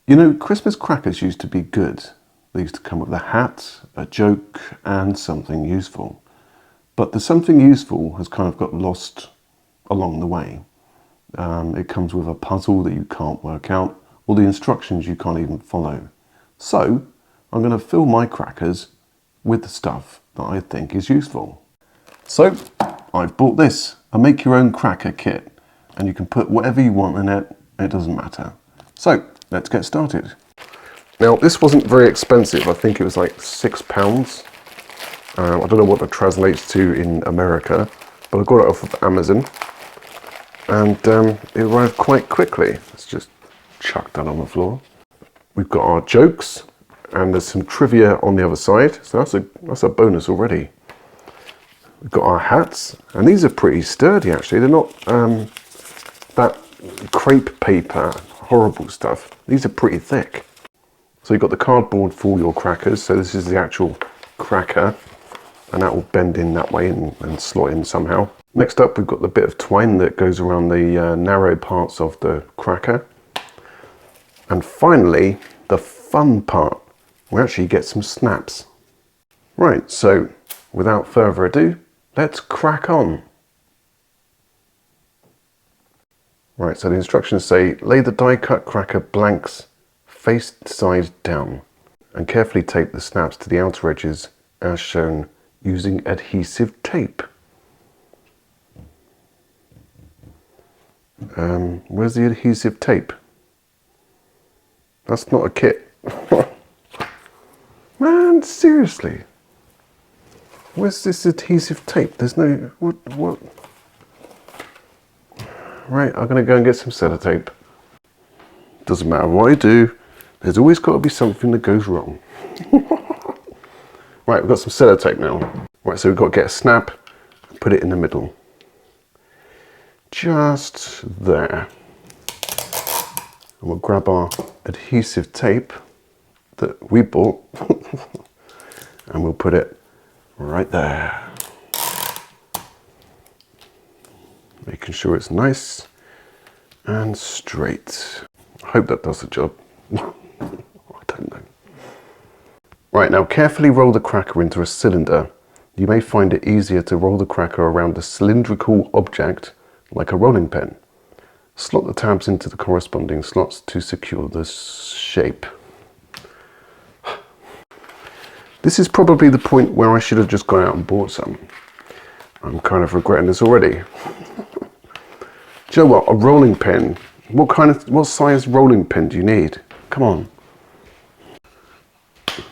You know, Christmas crackers used to be good. They used to come with a hat, a joke, and something useful. But the something useful has kind of got lost along the way. It comes with a puzzle that you can't work out, or the instructions you can't even follow. So, I'm going to fill my crackers with the stuff that I think is useful. So, I've bought this, a make your own cracker kit, and you can put whatever you want in it, it doesn't matter. So, let's get started. Now, this wasn't very expensive. I think it was like £6. I don't know what that translates to in America, but I got it off of Amazon, and it arrived quite quickly. Let's just chuck that on the floor. We've got our jokes, and there's some trivia on the other side, so that's a bonus already. We've got our hats, and these are pretty sturdy actually. They're not that crepe paper, horrible stuff. These are pretty thick. So you've got the cardboard for your crackers, so this is the actual cracker, and that will bend in that way and slot in somehow. Next up, we've got the bit of twine that goes around the narrow parts of the cracker. And finally, the fun part, we actually get some snaps. Right, so without further ado, let's crack on. Right, so the instructions say, lay the die-cut cracker blanks face side down and carefully tape the snaps to the outer edges as shown using adhesive tape. Where's the adhesive tape? That's not a kit. Man, seriously. Where's this adhesive tape? There's no... What? Right, I'm going to go and get some sellotape. Doesn't matter what I do, there's always got to be something that goes wrong. Right, we've got some sellotape now. Right, so we've got to get a snap and put it in the middle. Just there. And we'll grab our adhesive tape that we bought and we'll put it right there. Making sure it's nice and straight. I hope that does the job. I don't know. Right, now carefully roll the cracker into a cylinder. You may find it easier to roll the cracker around a cylindrical object like a rolling pin. Slot the tabs into the corresponding slots to secure the shape. This is probably the point where I should have just gone out and bought some. I'm kind of regretting this already. Do you know what? A rolling pin. What size rolling pin do you need? Come on.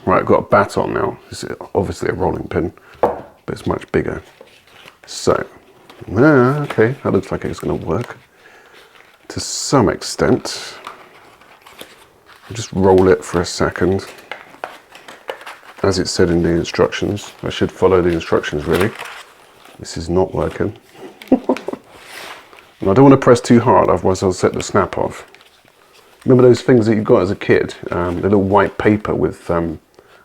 Right, I've got a baton now. This is obviously a rolling pin, but it's much bigger. So, okay, that looks like it's going to work to some extent. I'll just roll it for a second. As it said in the instructions, I should follow the instructions really. This is not working. And I don't want to press too hard, otherwise I'll set the snap off. Remember those things that you got as a kid? The little white paper with, I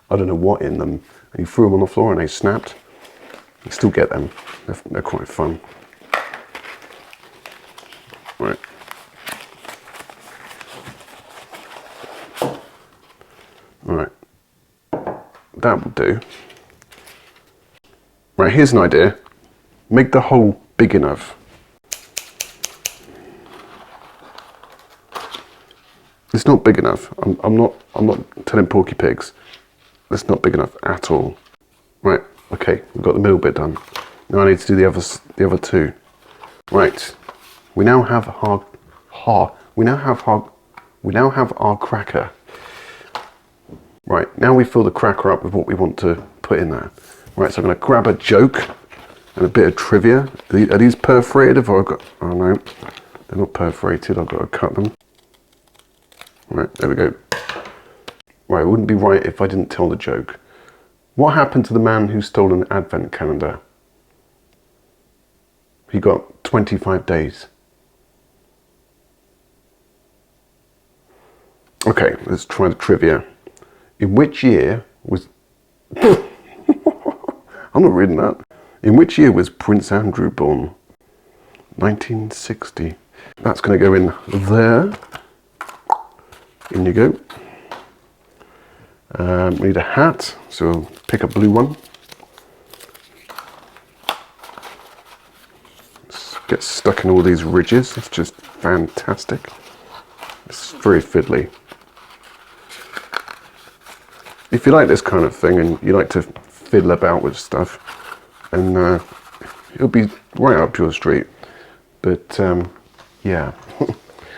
don't know what in them, and you threw them on the floor and they snapped? You still get them. They're quite fun. Right. Alright. That will do. Right, here's an idea. Make the hole big enough. It's not big enough. I'm not telling porky pigs. It's not big enough at all. Right, okay, we've got the middle bit done. Now I need to do the other two. Right. We now have our cracker. Right, now we fill the cracker up with what we want to put in there. Right, so I'm going to grab a joke and a bit of trivia. Are these perforated? Have I got? Oh no, they're not perforated. I've got to cut them. Right, there we go. Right, it wouldn't be right if I didn't tell the joke. What happened to the man who stole an advent calendar? He got 25 days. Okay, let's try the trivia. In which year was... I'm not reading that. In which year was Prince Andrew born? 1960. That's going to go in there. In you go. We need a hat, so we'll pick a blue one. Get stuck in all these ridges. It's just fantastic. It's very fiddly. If you like this kind of thing and you like to fiddle about with stuff, and it'll be right up your street. But yeah.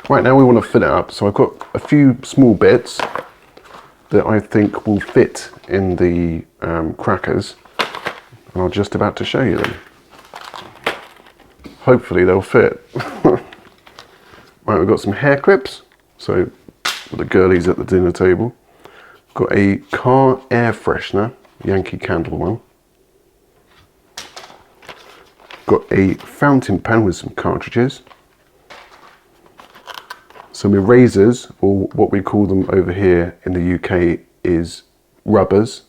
Right, now we want to fill it up. So I've got a few small bits that I think will fit in the crackers, and I'm just about to show you them. Hopefully they'll fit. Right, we've got some hair clips, so for the girlies at the dinner table. Got a car air freshener, Yankee Candle one. Got a fountain pen with some cartridges. Some erasers, or what we call them over here in the UK is rubbers.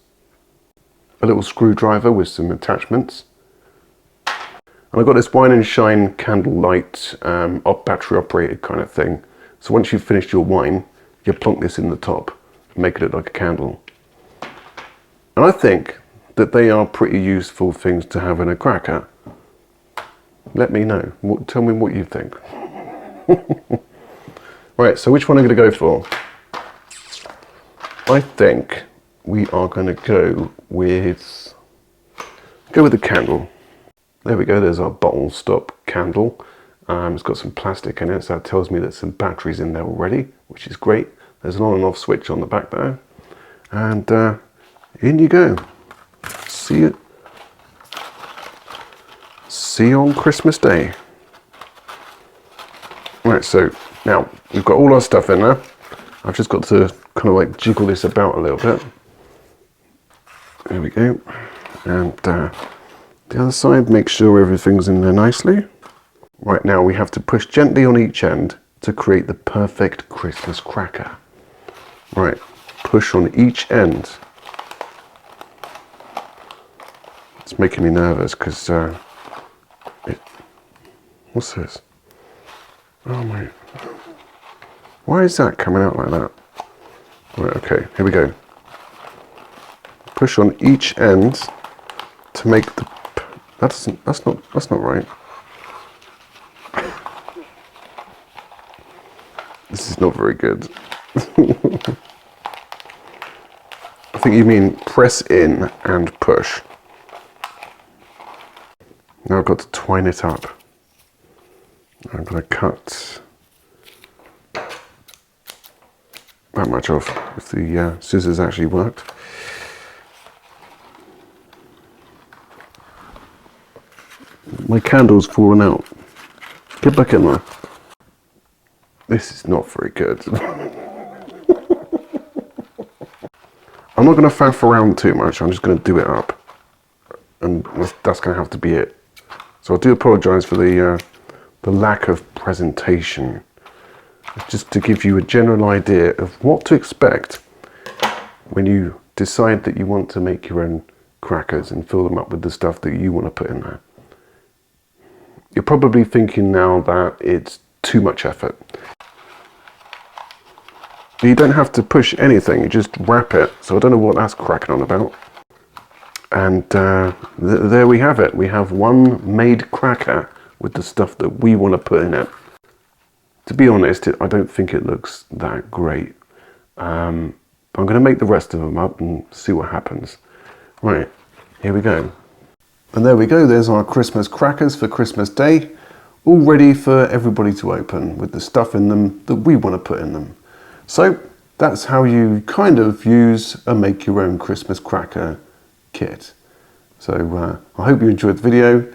A little screwdriver with some attachments. And I've got this wine and shine candle light, battery operated kind of thing. So once you've finished your wine, you plonk this in the top and make it look like a candle. And I think that they are pretty useful things to have in a cracker. Let me know. Tell me what you think. Right, so which one are we going to go for? I think we are going to go with the candle. There we go, there's our bottle stop candle. It's got some plastic in it, so that tells me there's some batteries in there already, which is great. There's an on and off switch on the back there. And in you go. See you on Christmas Day. Right, so now we've got all our stuff in there. I've just got to kind of like jiggle this about a little bit. There we go. And the other side, make sure everything's in there nicely. Right, now we have to push gently on each end to create the perfect Christmas cracker. Right, push on each end. It's making me nervous because what's this? Oh my, why is that coming out like that? Right, okay, here we go. Push on each end to make the, that's not right. This is not very good. I think you mean press in and push. Now I've got to twine it up. I'm going to cut that much off if the scissors actually worked. My candle's fallen out. Get back in there. This is not very good. I'm not going to faff around too much. I'm just going to do it up. And that's going to have to be it. So I do apologise for the lack of presentation. Just to give you a general idea of what to expect when you decide that you want to make your own crackers and fill them up with the stuff that you want to put in there. You're probably thinking now that it's too much effort. You don't have to push anything, you just wrap it. So I don't know what that's cracking on about. And there we have it. We have one made cracker with the stuff that we want to put in it. To be honest, I don't think it looks that great. I'm going to make the rest of them up and see what happens. Right, here we go. And there we go, there's our Christmas crackers for Christmas Day, all ready for everybody to open with the stuff in them that we want to put in them. So that's how you kind of use a make your own Christmas cracker kit. So I hope you enjoyed the video.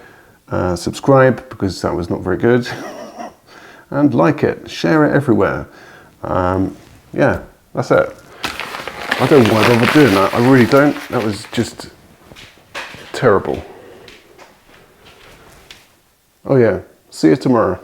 Subscribe because that was not very good. And like it, share it everywhere. Yeah, that's it. I don't know why I bother doing that, I really don't. That was just terrible. Oh yeah, see you tomorrow.